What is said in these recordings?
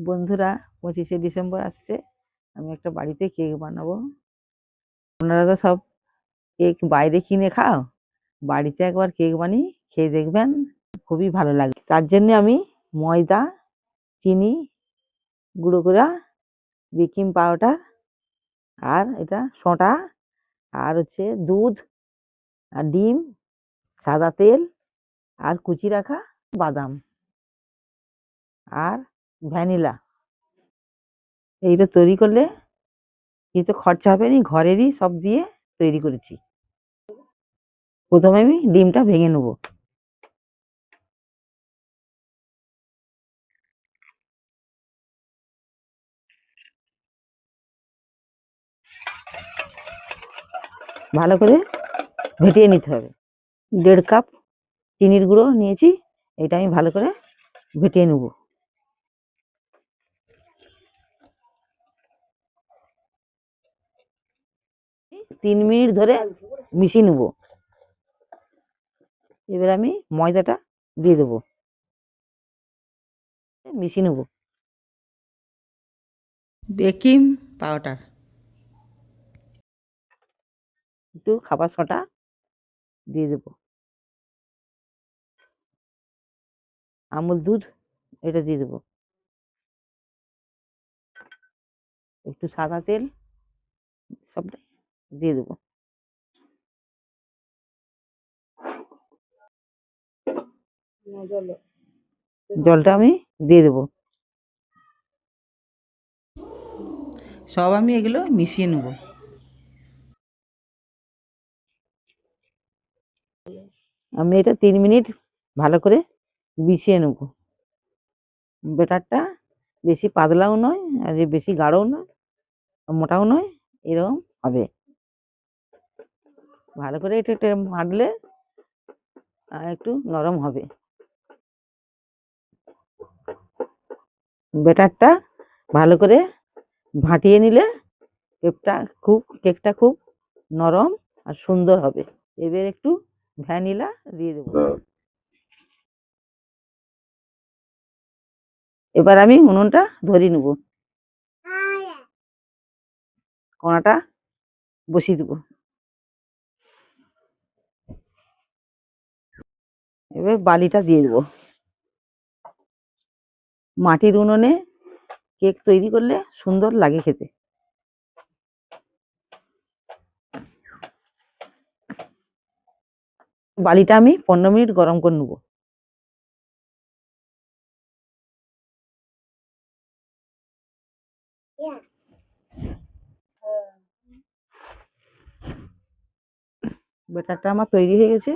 বন্ধুরা, 25শে ডিসেম্বর আসছে। আমি একটা বাড়িতে কেক বানাবো। আপনারা তো সব কেক বাইরে কিনে খাও, বাড়িতে একবার কেক বানিয়ে খেয়ে দেখবেন, খুবই ভালো লাগে। তার জন্য আমি ময়দা, চিনি, গুঁড়ো করা, বেকিং পাউডার, আর এটা সোঁটা, আর হচ্ছে দুধ, আর ডিম, সাদা তেল, আর কুচি রাখা বাদাম, আর ভ্যানিলা। এইটা তৈরি করলে কিন্তু খরচা হবে না, ঘরেরই সব দিয়ে তৈরি করেছি। প্রথমে আমি ডিমটা ভেঙে নেব। ভালো করে ফেটিয়ে নিতে হবে। 1.5 কাপ চিনির গুঁড়ো নিয়েছি, এটা আমি ভালো করে ফেটিয়ে নেব। তিন মিনিট ধরে মিশিয়ে নেব। এবার আমি ময়দাটা দিয়ে দেবো, মিশিয়ে নেব। বেকিং পাউডার, একটু খাবার সোঁটা দিয়ে দেবো, আমুল দুধ এটা দিয়ে দেবো, একটু সাদা তেল সবটাই দিয়ে দেবো। জলটা আমি দিয়ে দেবো। সব আমি এগুলো মিশিয়ে নেব। আমি এটা 3 মিনিট ভালো করে মিশিয়ে নেব। ব্যাটারটা বেশি পাতলাও নয়, আর বেশি গাঢ়ও নয়, মোটাও নয়, এরকম হবে। ভালো করে এটা মাখলে একটু নরম হবে। ব্যাটারটা ভালো করে ভাটিয়ে নিলে কেকটা খুব নরম আর সুন্দর হবে। এবার একটু ভ্যানিলা দিয়ে দেবো। এবার আমি উনুনটা ধরিয়ে নেব, কড়াটা বসিয়ে দেবো। এবার বালিটা দিয়ে দেবো। মাটির উনুনে কেক তৈরি করলে সুন্দর লাগে খেতে। বালিটা আমি 15 মিনিট গরম করে নেবো। ব্যাটারটা আমার তৈরি হয়ে গেছে।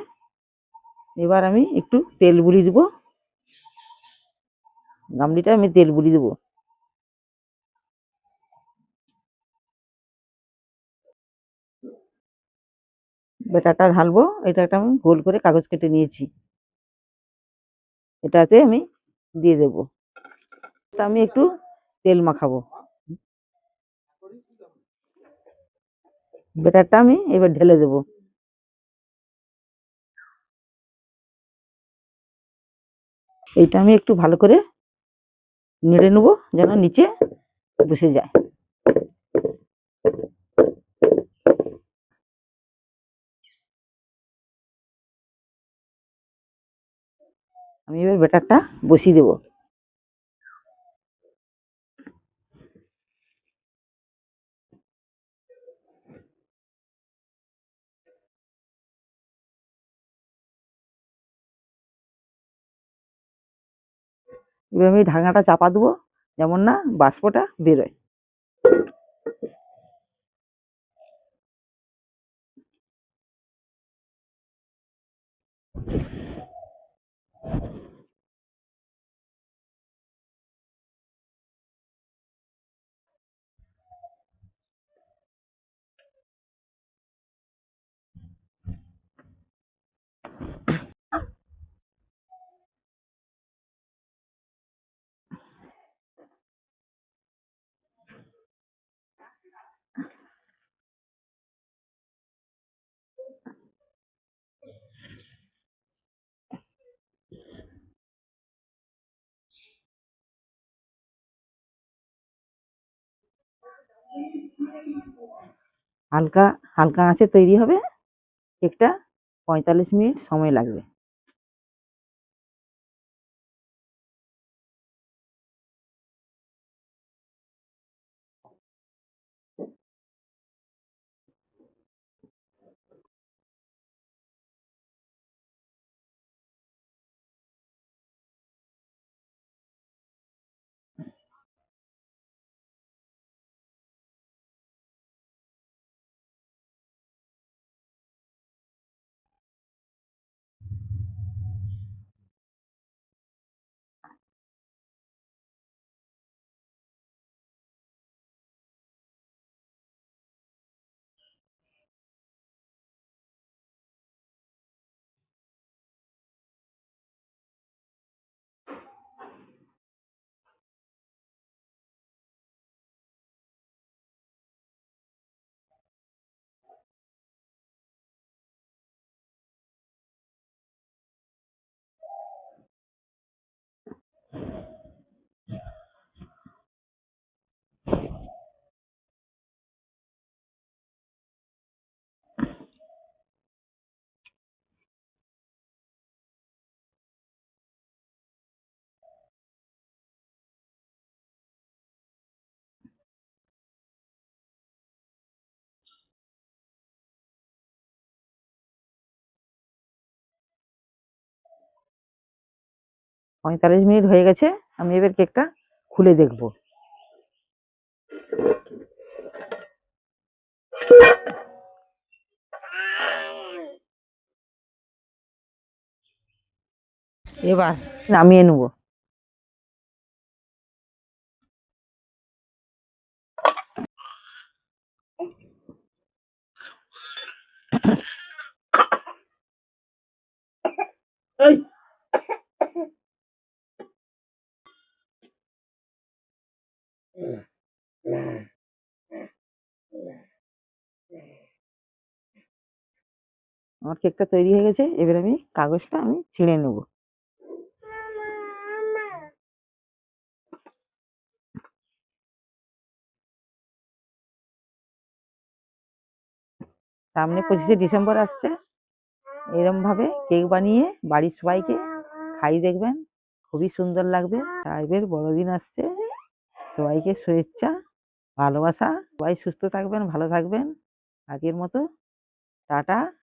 এবার আমি একটু তেল বুলিয়ে দেবো, গামলিটা আমি তেল বুলিয়ে দেবো। ব্যাটারটা ঢালবো। এটা একটা আমি গোল করে কাগজ কেটে নিয়েছি, এটাতে আমি দিয়ে দেবো। এটা আমি একটু তেল মাখাবো। ব্যাটারটা আমি এবার ঢেলে দেবো। এইটা আমি একটু ভালো করে নেড়ে নেবো যেন নিচে বসে যায়। আমি এবার ব্যাটারটা বসিয়ে দেবো। এবার আমি ঢাকনাটা চাপা দেবো, যেমন না বাষ্পটা বেরোয়। হালকা হালকা আঁচে তৈরি হবে কেকটা। 45 মিনিট সময় লাগবে। পঁয়তাল্লিশ মিনিট হয়ে গেছে। আমি এবার কেকটা খুলে দেখবো। এবার নামিয়ে নেব। আমার কেকটা তৈরি হয়ে গেছে। এবার আমি কাগজটা ছিঁড়ে নেব। সামনে 25শে ডিসেম্বর আসছে। এরম ভাবে কেক বানিয়ে বাড়ির সবাইকে খাইয়ে দেখবেন, খুবই সুন্দর লাগবে। সাহেবের বড়দিন আসছে। সবাইকে শুভেচ্ছা, ভালোবাসা। সবাই সুস্থ থাকবেন, ভালো থাকবেন। আজকের মতো টাটা।